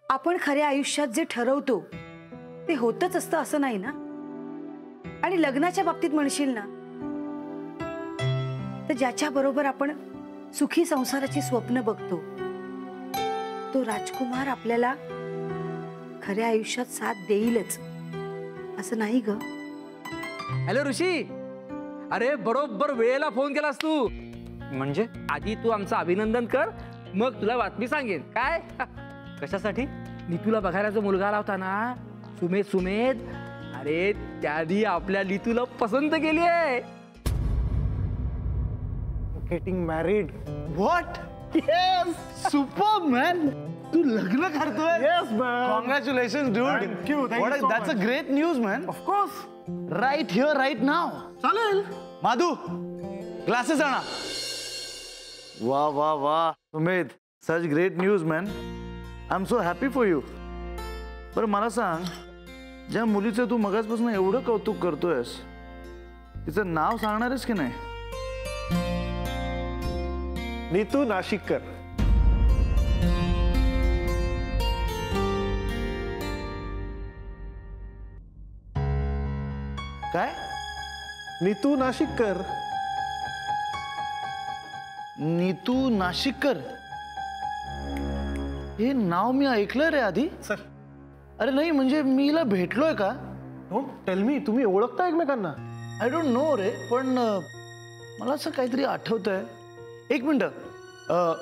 आपण खऱ्या आयुष्यात जे ठरवतो ते होतच असतं असं नाही ना. आणि लग्नाच्या बाबतीत म्हणशील ना, तर ज्याच्या बरोबर आपण सुखी संसाराची स्वप्न बघतो तो राजकुमार आपल्याला खऱ्या आयुष्यात साथ देईलच असं नाही ग. हॅलो ऋषी, अरे बरोबर वेळेला फोन केलास तू. म्हणजे आधी तू आमचं अभिनंदन कर, मग तुला बातमी सांगेन. काय कशासाठी? नीतूला बघायला जो मुलगा आला होता ना, सुमेध, अरे त्यानी आपल्या नीतूला पसंत केली आहे. Getting married. What? Yes, super man. तू लग्न करतोय? Yes man. Congratulations dude. Thank you. That's a great news man. Of course. Right here right now. चालेल. माधू, ग्लासेस आणा. वाह वाह वाह Sumedh, such great news man. I am so happy for you. बरं मला सांग, ज्या मुलीचं तू मगाचपासून एवढं कौतुक करतोयस तिचं नाव सांगणारच की नाही? नीतू नाशिककर. काय? नीतू नाशिककर. नीतू नाशिककर, हे नाव मी ऐकलं रे आधी. सर, अरे नाही म्हणजे मी हिला भेटलोय का? Don't tell me. तुम्ही ओळखता एकमेकांना? आय डोंट नो रे, पण मला असं काहीतरी आठवतंय. एक मिनिट,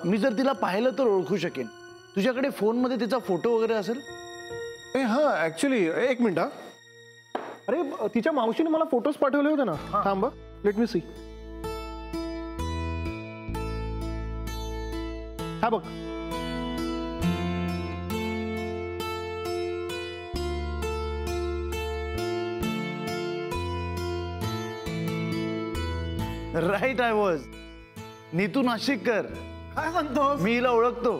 मी जर तिला पाहिलं तर ओळखू शकेन. तुझ्याकडे फोनमध्ये तिचा फोटो वगैरे असेल? ए हां, ॲक्च्युली एक मिनिट. हा, अरे तिच्या मावशीने मला फोटोज पाठवले होते ना. थांब, लेट मी सी. हा बघ. Right, I was. नीतू नाशिककर. काय सांगतो? मी हिला ओळखतो.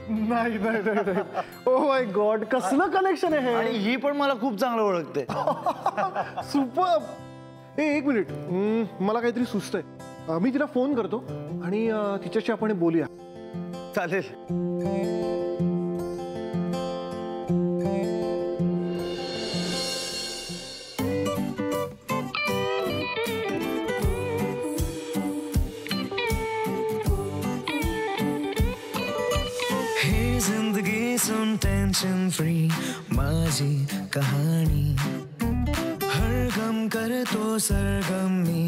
नाही नाही नाही. ओ माय गॉड, कसलं कनेक्शन आहे आणि हे. ही पण मला खूप चांगलं ओळखते. सुपर. एक मिनिट, मला काहीतरी सुचतंय. मी तिला फोन करतो आणि तिच्याशी आपण बोलूया. चालेल. सुन टेंशन फ्री माझी कहाणी. हर गम करतो सरगम मी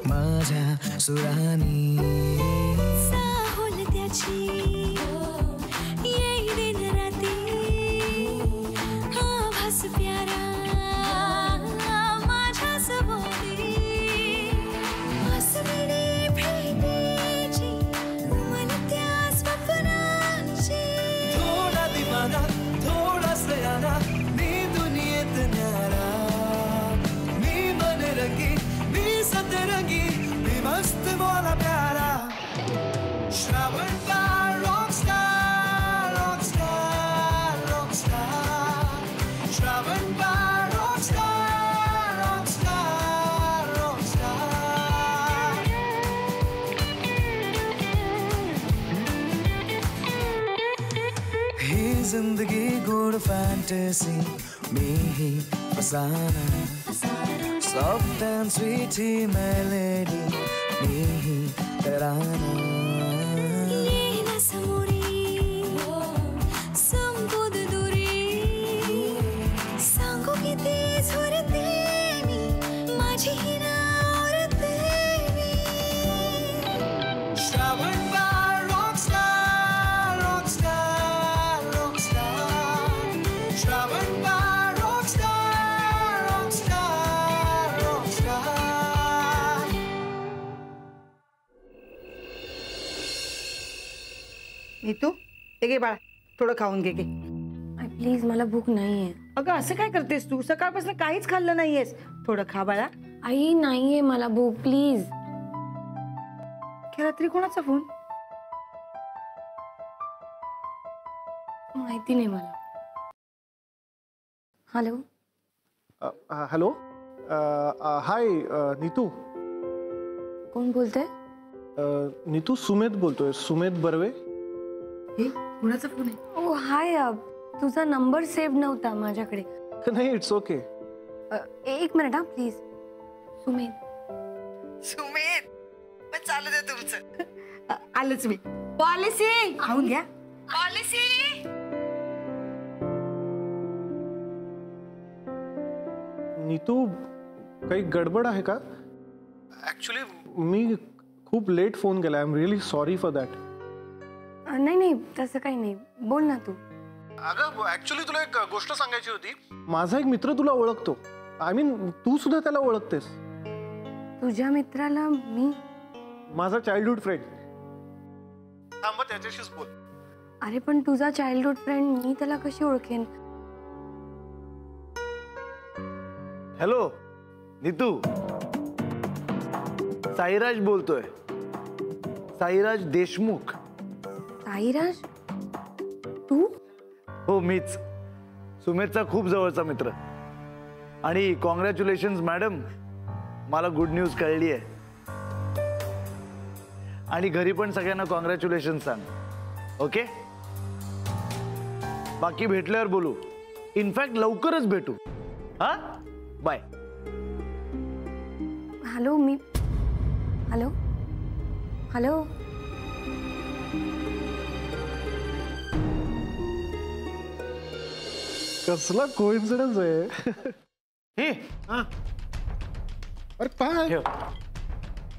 माझ्या सुरानी. साहोल त्याची येई दिन राती आभास प्यारा माझ्या सभोवती. आसमणी भेटीची मन त्या स्वप्नांची. थोडा दिवाना थोडा सयाना मी दुनियेत न्यारा. मी मनरंगी मी सतरंगी मी मस्त मोला प्यारा. श्रावण का रॉकस्टार रॉकस्टार रॉकस्टार. श्रावण का रॉकस्टार रॉकस्टार रॉकस्टार. ही जिंदगी गुड फैंटेसी में ही फसाना. सॉफ्ट एंड स्वीट ही मेलेडी में ही तराना. ये ना समोरी संबोध दुरी सांगो किती झुरते मी माझी ही नावरते मी. श्रावण बा रॉकस्टार रॉकस्टार रॉकस्टार. श्रावण बा रॉकस्टार रॉकस्टार रॉकस्टार. नीतू, हे घे बाळा, थोडं खाऊन घे. प्लीज, मला भूक नाहीये. अगं असं काय करतेस तू? सकाळपासून काहीच खाल्लं नाहीयेस. थोडं खा बाळा. आई नाहीये मला भूक, प्लीज. की रात्री कोणाचा फोन? माहिती नाही मला. हॅलो. हॅलो. हाय नीतू. कोण बोलतंय? नीतू, सुमेध बोलतोय. सुमेध बर्वे. हे कोणाचा फोन आहे? ओ हाय. तुझा नंबर सेव्ह नव्हता माझ्याकडे. नाही, इट्स ओके. एक मिनिट हा प्लीज. सुमेध, सुमेध पण चालू दे तुमचं. आलंच मी. पॉलिसी खाऊन घ्या. पॉलिसी. नीतू, काही गडबड आहे का? ऍक्च्युली मी खूप लेट फोन केला. I am really sorry for that. नाही नाही तसं काही नाही, बोल ना तू. अगं ऍक्च्युली तुला एक गोष्ट सांगायची होती. माझा एक मित्र तुला ओळखतो. आय मीन तू सुद्धा त्याला ओळखतेस. तुझ्या मित्राला मी? माझा चाइल्डहुड फ्रेंड. थांबा, त्याच्याशीच बोल. अरे पण तुझा चाइल्डहुड फ्रेंड, मी त्याला कशी ओळखेन? हॅलो नीतू, साईराज बोलतोय. साईराज देशमुख. साईराज? तू? हो, मीच. सुमेधचा खूप जवळचा मित्र. आणि कॉंग्रॅच्युलेशन्स मॅडम, मला गुड न्यूज कळली आहे. आणि घरी पण सगळ्यांना कॉंग्रॅच्युलेशन्स सांग. ओके, बाकी भेटल्यावर बोलू. इनफॅक्ट लवकरच भेटू. हा, बाय. हॅलो, मी हॅलो हॅलो. कसला कोइन्सिडन्स आहे. हे अरे काय? ठेव.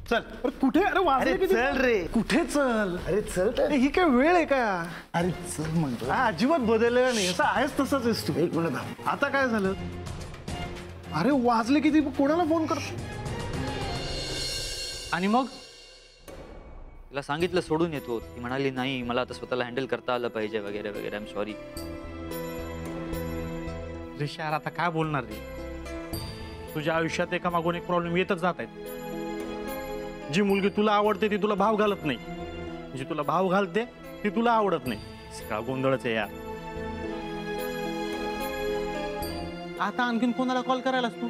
चल. अरे कुठे? अरे वाजले अरे किती? चल रे. कुठे चल? अरे चल तर. ही काय वेळ आहे का? अरे चल म्हणतो. हा, अजिबात बदललेला नाही. असं आहेस तसाच आहेस तू. एक मिनिट थांब. आता काय झालं? अरे वाजले किती? कोणाला फोन करतो? आणि मग तिला सांगितलं सोडून येतो. ती म्हणाली नाही, मला आता स्वतःला हँडल करता आलं पाहिजे वगैरे वगैरे. I am sorry. ऋषार, आता काय बोलणार रे? तुझ्या आयुष्यात एका मागून एक प्रॉब्लेम येतच जात आहेत. जी मुलगी तुला आवडते ती तुला भाव घालत नाही, जी तुला भाव घालते ती तुला आवडत नाही. सगळा गोंधळच आहे यार. आता आणखीन कोणाला कॉल करायलास तू?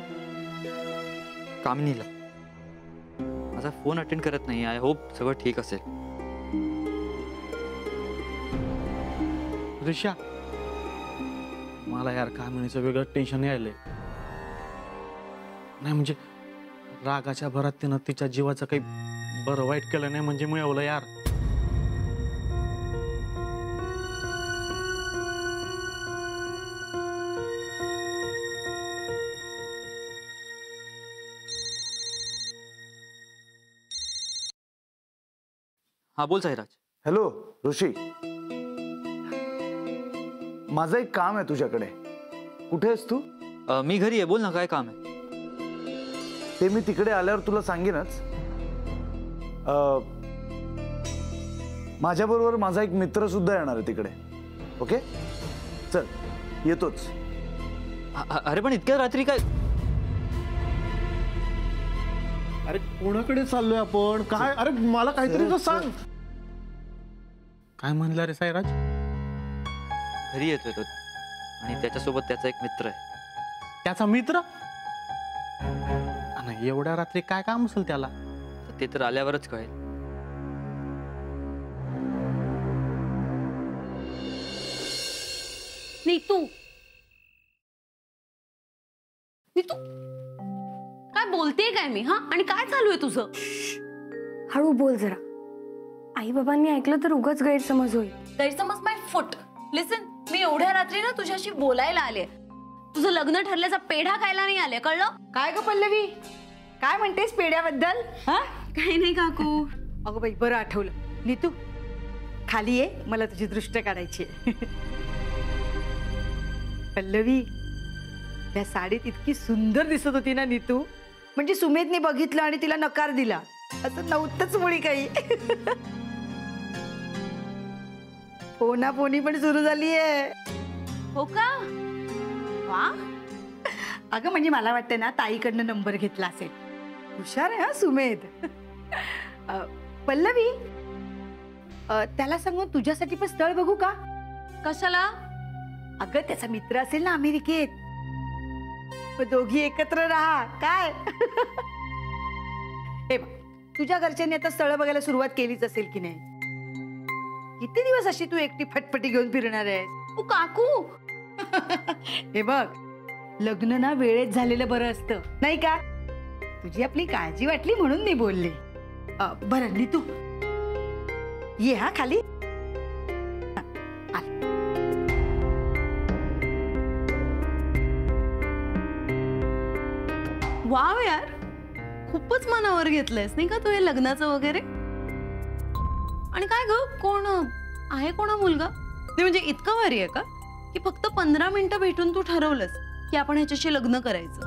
कामिनीला. माझा फोन अटेंड करत नाही. आय होप सगळं ठीक असेल. ऋषा, मला यार कामिनीचं वेगळं टेन्शन यायलंय. नाही म्हणजे रागाच्या भरात तिनं तिच्या जीवाचं काही बरं वाईट केलं नाही म्हणजे मिळवलं यार. हा बोल साईराज. हॅलो ऋषी, माझं एक काम आहे तुझ्याकडे. कुठे आहेस तू? मी घरी आहे. बोल ना, काय काम आहे? ते मी तिकडे आल्यावर तुला सांगेनच. माझ्याबरोबर माझा एक मित्र सुद्धा येणार आहे तिकडे. ओके, चल येतोच. अरे पण इतक्या रात्री काय? अरे कोणाकडे चाललोय आपण? काय? अरे मला काहीतरी तर सांग. काय म्हणला रे साईराज? घरी येतोय तो आणि त्याच्यासोबत त्याचा एक मित्र आहे. त्याचा मित्र? नाही, एवढ्या रात्री काय काम असेल त्याला? तर ते तर आल्यावरच कळेल. नीतू, नीतू काय बोलतेय काय मी? हा, आणि काय चालू आहे तुझं? हळू बोल जरा. आई बाबांनी ऐकलं तर उगाच गैरसमज होईल. गैरसमज माय फुट. लिसन, मी एवढ्या रात्री ना तुझ्याशी बोलायला आले. तुझं लग्न ठरल्याचा पेढा खायला नाही आले, कळलं? काय ग पल्लवी, काय म्हणतेस पेढ्याबद्दल? हा, काही नाही काकू. अगं बाई, बरं आठवलं. नीतू खाली ये, मला तुझी दृष्ट काढायची आहे. पल्लवी, त्या साडीत इतकी सुंदर दिसत होती ना नीतू. म्हणजे सुमेधने बघितलं आणि तिला नकार दिला असं नव्हतंच मुळी काही. फोनाफोनी पण सुरू झालीये. हो का? वा. अगं म्हणजे मला वाटतं ना, ताईकडनं नंबर घेतला असेल. हुशार आहे हा सुमेध. पल्लवी, त्याला सांगून तुझ्यासाठी पण स्थळ बघू का? कशाला? अगं त्याचा मित्र असेल ना अमेरिकेत, मग दोघी एकत्र राहा काय. हे बघ, तुझ्या घरच्यांनी आता स्थळ बघायला सुरुवात केलीच असेल की नाही? किती दिवस अशी तू एकटी फटफटी घेऊन फिरणार आहेस? ओ काकू, हे बघ, लग्न ना वेळेत झालेलं बरं असतं नाही का? तुझी आपली काळजी वाटली म्हणून मी बोलले. बरं नीतू, ये हा खाली. वाव यार, खूपच मनावर घेतलंयस नाही का तू हे लग्नाचं वगैरे. आणि काय ग, कोण आहे, कोणा मुलगा? ते म्हणजे इतकं भारी आहे का की फक्त 15 मिनिटं भेटून तू ठरवलंस की आपण ह्याच्याशी लग्न करायचं.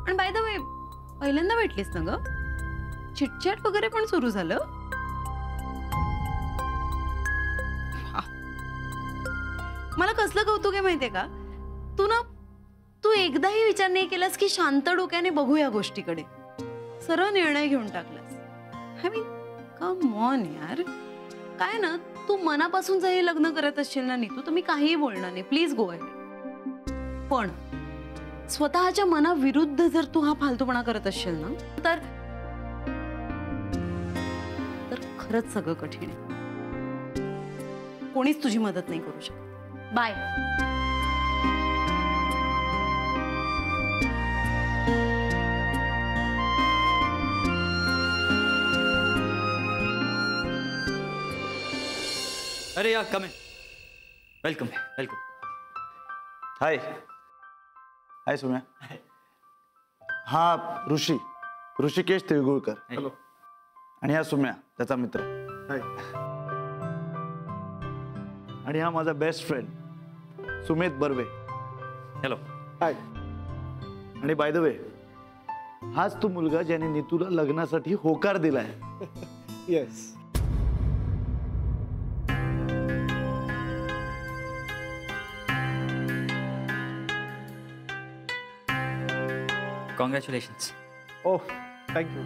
आणि बाय द वे, पहिल्यांदा भेटलीस ना ग? चिटचॅट वगैरे पण सुरू झालं? मला कसलं कौतुक आहे माहितीये का, तू एकदाही विचार नाही केलास की शांत डोक्याने बघू या गोष्टीकडे. सरळ निर्णय घेऊन टाकलास. आय मीन कम ऑन यार. काय ना, तू मनापासून जर हे लग्न करत असशील ना नीतू, तर मी काहीही बोलणार नाही. Please go ahead. पण स्वतःच्या मनाविरुद्ध जर तू हा फालतूपणा करत असशील ना, तर खरंच सगळं कठीण आहे. कोणीच तुझी मदत नाही करू शकत. बाय. अरे या, come in. Welcome welcome. Hi hi Sumya. हा ऋषिकेश तिळगुळकर. हॅलो. आणि हा सुम्या, त्याचा मित्र. हाय. आणि हा माझा best friend Sumit Barve. Hello. Hi. आणि बाय द वे, हाच तो मुलगा ज्याने नीतूला लग्नासाठी होकार दिलाय. येस. कॉंग्रॅच्युलेशन्स. ओह, थँक्यू.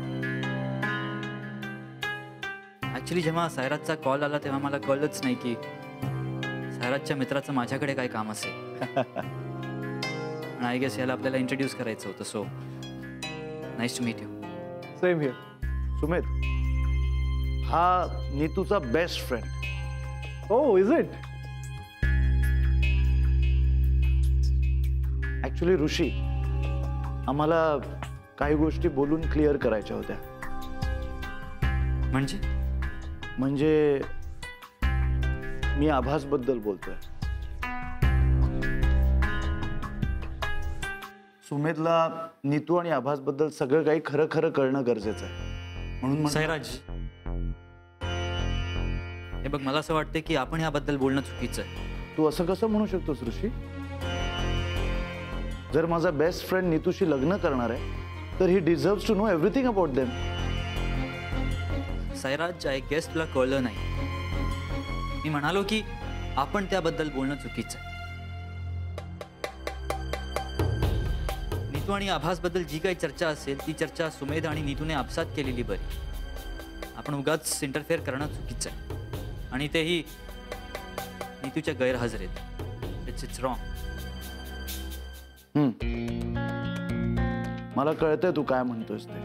ऍक्च्युली जेव्हा सायराजचा कॉल आला तेव्हा मला कळलंच नाही की सायराजच्या मित्राचं माझ्याकडे काय काम असेल. आणि आय गेस याला आपल्याला इंट्रोड्यूस करायचं होतं. So nice to meet you. Same here. Sumit, हा नीतूचा best friend. Oh, is it? Actually Rishi, आम्हाला काही गोष्टी बोलून क्लिअर करायच्या होत्या. म्हणजे मी आभास बद्दल बोलतोय. सुमेधला नीतू आणि आभास बद्दल सगळं काही खरं खरं कळणं गरजेचं आहे. म्हणून सायराज, हे बघ, मला असं वाटतं की आपण याबद्दल बोलणं चुकीचं आहे. तू असं कसं म्हणू शकतोस ऋषी? जर माझा बेस्ट फ्रेंड नीतूशी लग्न करणार आहे तर he deserves to know everything about them. Sairaj, I guess तुला कळलं नाही. मी म्हणालो की आपण त्याबद्दल बोलणं चुकीचं आहे. नीतू आणि आभासबद्दल जी काही चर्चा असेल ती चर्चा सुमेध आणि नीतूने आपसात केलेली बरी. आपण उगाच इंटरफेअर करणं चुकीचं आहे. आणि तेही नीतूच्या गैरहजेरीत. It's wrong. मला कळतंय तू काय म्हणतोस ते.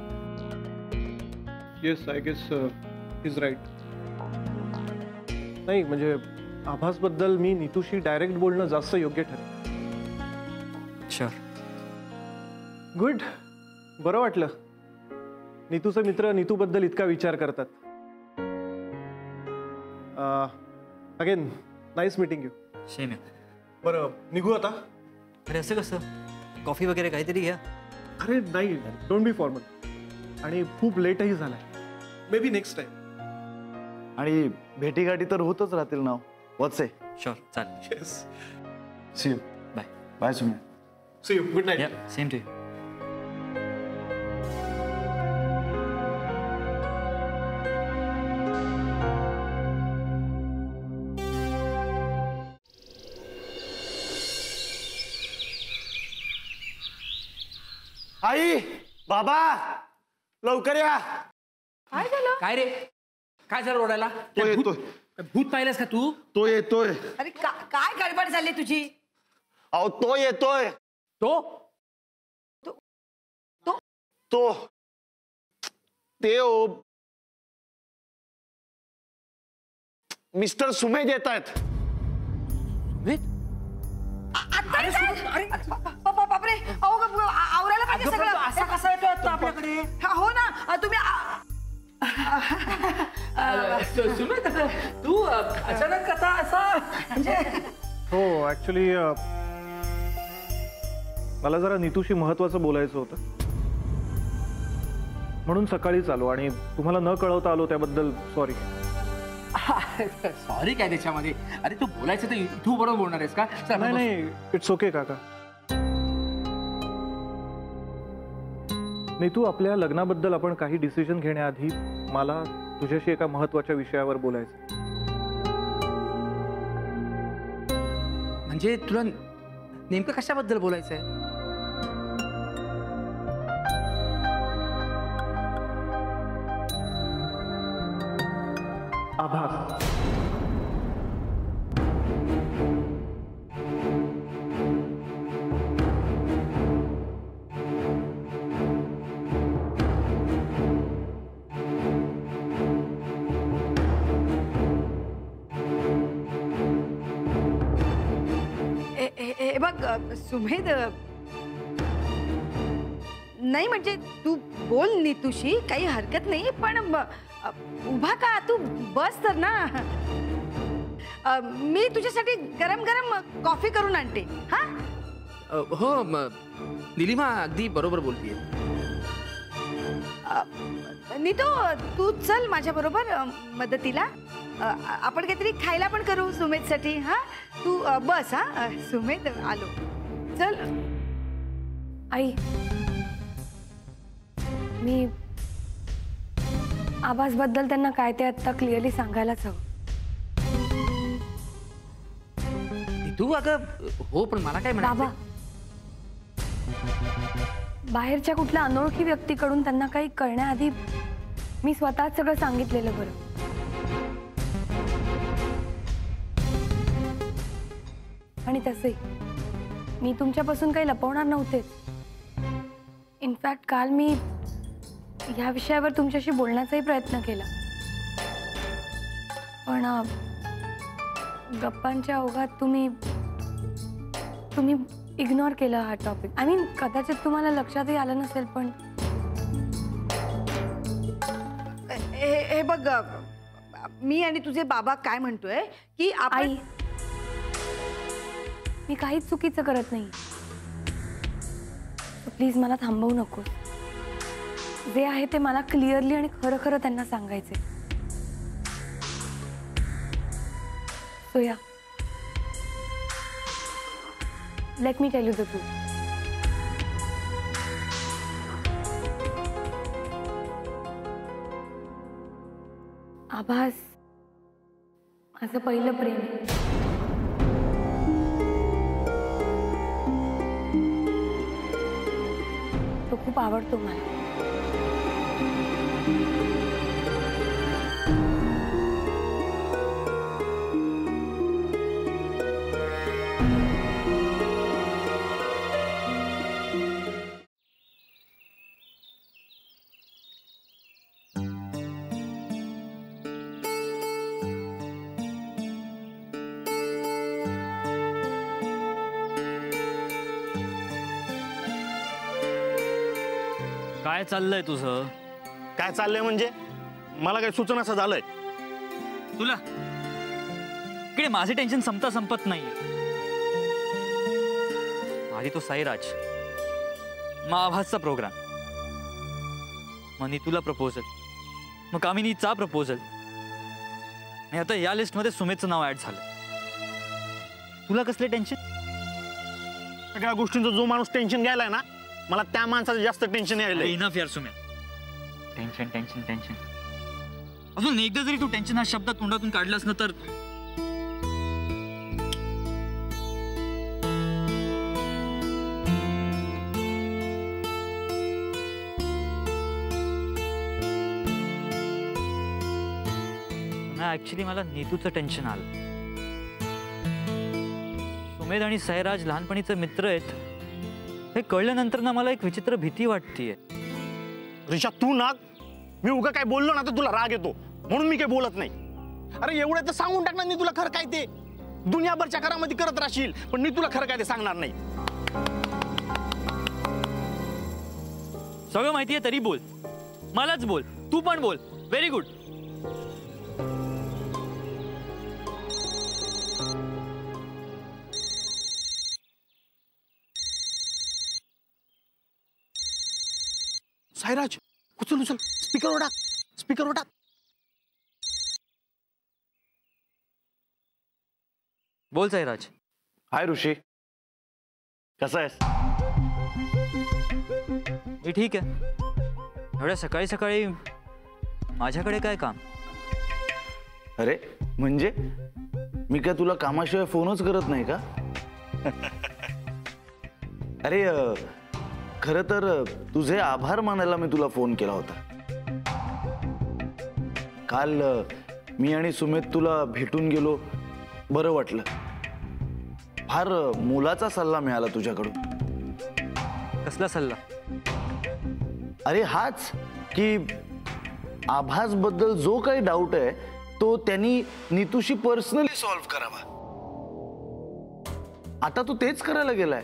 Yes, I guess is right. नाही म्हणजे आभासबद्दल मी नीतूशी डायरेक्ट बोलणं जास्त योग्य ठरेल. शुअर. गुड. बरं वाटलं. नीतूचे मित्र नीतूबद्दल इतका विचार करतात. Again nice meeting you. Same. बरं, निघू आता? अरे असं कसं? कॉफी वगैरे काहीतरी घ्या. अरे नाही, डोंट बी फॉर्मल. आणि खूप लेटही झालाय. May be next time. आणि भेटीगाठी तर होतच राहतील ना. व्हॉट्स आहे? शुअर, चालेल. Yes. See you. Bye. Bye Sumya. See you. Good night. Same to you. आई, बाबा, लवकर या. काय रे, काय झालं ओरडायला? तो येतोय. भूत पाहिलंस का तू? तो येतोय. अरे काय गडबड झाली तुझी? अहो, तो येतोय. तो तो ते मिस्टर सुमेध येत आहेत. सुमेध बापरे आवरायला पाहिजे सगळं. असा कसा येतो आता आपल्याकडे? हो ना तुम्ही सुमेध तू अचानक कसा असा म्हणजे हो ऍक्च्युली मला जरा नीतूशी महत्वाचं बोलायचं होतं, म्हणून सकाळीच आलो आणि तुम्हाला न कळवता आलो त्याबद्दल सॉरी. सॉरी काय त्याच्यामध्ये? अरे तू बोलायचं तर तू बरोबर बोलणार आहेस का? चल, आपण नाही इट्स ओके काका. नीतू, आपल्या लग्नाबद्दल आपण काही डिसिजन घेण्याआधी मला तुझ्याशी एका महत्वाच्या विषयावर बोलायचं. म्हणजे तुला नेमकं कशाबद्दल बोलायचंय? आभार. हे बघ सुमेध, नाही म्हणजे तू बोल नीतूशी, काही हरकत नाही, पण उभा का तू बस तर ना. मी तुझ्यासाठी गरम गरम कॉफी करून आणते. हा हो निलिमा अगदी बरोबर बोलतीये. नीतू तू चल माझ्या बरोबर मदतीला. आपण काहीतरी खायला पण करू सुमेधसाठी. हा तू बस. हा सुमेध आलो, चल. आई, मी आभासबद्दल त्यांना काय ते आता क्लिअरली सांगायलाच हवं. तू अगं हो, पण मला काय बाबा, म्हणायचं? बाहेरच्या कुठल्या अनोळखी व्यक्तीकडून त्यांना काही कळण्याआधी मी स्वतःच सगळं सांगितलेलं बरं. आणि तसंही मी तुमच्यापासून काही लपवणार नव्हते. इनफॅक्ट काल मी ह्या विषयावर तुमच्याशी बोलण्याचाही प्रयत्न केला, पण गप्पांच्या ओघात तुम्ही इग्नोर केला हा टॉपिक. आय मीन कदाचित तुम्हाला लक्षातही आलं नसेल, पण हे बघ, मी आणि तुझे बाबा काय म्हणतोय की आई, मी काहीच चुकीचं करत नाही. प्लीज मला थांबवू नको. जे आहे ते मला क्लिअरली आणि खरं खरं त्यांना सांगायचे. सोया, let me tell you the truth. आभास माझं पहिलं प्रेम आहे. तो खूप आवडतो मला. काय चाललंय तुझं? काय चाललंय म्हणजे मला काही सुचना असं झालंय. तुला इकडे माझे टेन्शन संपत नाही. आधी तो साईराज, मग आभासचा प्रोग्राम, मग तुला प्रपोजल, मग कामिनीचा प्रपोजल, आणि आता या लिस्टमध्ये सुमेधचं नाव ऍड झालं. तुला कसले टेन्शन? सगळ्या गोष्टींचा जो माणूस टेन्शन घ्यायलाय ना, मला त्या माणसाचं जास्त टेन्शन यायला. इनफ यार सुमेध. Tension tension tension. अजून एकदा जरी तू टेन्शन हा शब्द तोंडातून काढलास ना तर ऍक्च्युली मला नीतूचं टेन्शन आलं. सुमेध आणि साईराज लहानपणीचे मित्र आहेत हे कळल्यानंतर ना मला एक विचित्र भीती वाटतीये. ऋषा, तू ना, मी उगा काय बोललो ना तर तुला राग येतो, म्हणून मी काही बोलत नाही. अरे एवढं तर सांगून टाकणार नाही तुला खरं काय ते. दुनियाभरच्या करामध्ये करत राहशील, पण नीतूला खरं काय ते सांगणार नाही. सगळं माहितीये तरी बोल, मलाच बोल, तू पण बोल. Very good. साईराज, उचल उचल, स्पीकरवर टाक, स्पीकरवर टाक. बोल साईराज. हाय ऋषी, कसा आहेस? मी ठीक आहे. एवढ्या सकाळी सकाळी माझ्याकडे काय काम? अरे म्हणजे मी काय तुला कामाशिवाय फोनच करत नाही का? अरे खरं तर तुझे आभार मानायला मी तुला फोन केला होता. काल मी आणि सुमित तुला भेटून गेलो, बरं वाटलं. फार मोलाचा सल्ला मिळाला तुझ्याकडून. कसला सल्ला? अरे हाच की आभास बद्दल जो काही डाऊट आहे तो त्यांनी नीतूशी पर्सनली सॉल्व्ह करावा. आता तू तेच करायला गेलाय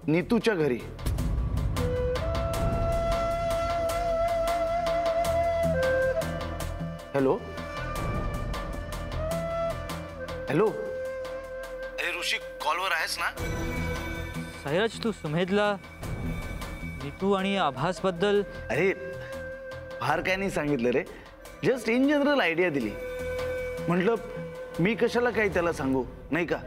नीतूच्या घरी. हॅलो हॅलो, अरे ऋषी कॉलवर आहेस ना? साईराज, तू सुमेधला नीतू आणि आभास बद्दल? अरे फार काय नाही सांगितलं रे, जस्ट इन जनरल आयडिया दिली. म्हटलं मी कशाला काही त्याला सांगू, नाही का?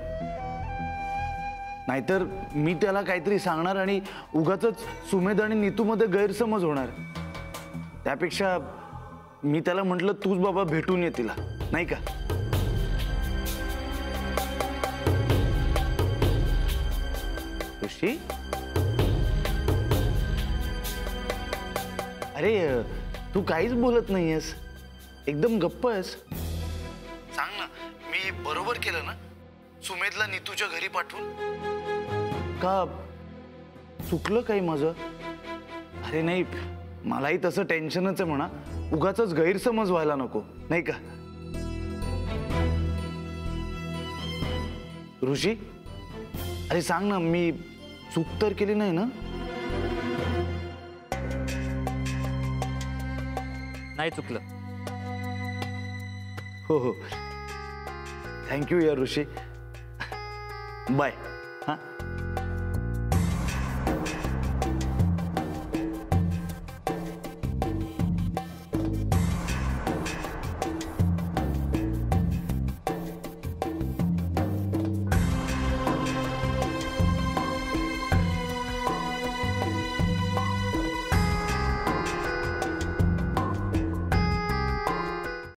नाहीतर मी त्याला काहीतरी सांगणार आणि उगाचच सुमेध आणि नीतूमध्ये गैरसमज होणार. त्यापेक्षा मी त्याला म्हटलं तूच बाबा भेटून ये तिला, नाही का? ऋषी, अरे तू काहीच बोलत नाहीयेस, एकदम गप्प आहेस. सांग ना, मी बरोबर केलं ना सुमेधला नीतूच्या घरी पाठवून? का चुकलं काही माझं? अरे नाही, मलाही तसं टेन्शनच आहे म्हणा, उगाचच गैरसमज व्हायला नको, नाही का? ऋषी, अरे सांग ना, मी चूक तर केली नाही ना? नाही चुकलं. हो हो, थँक्यू यार ऋषी. बाय. हां.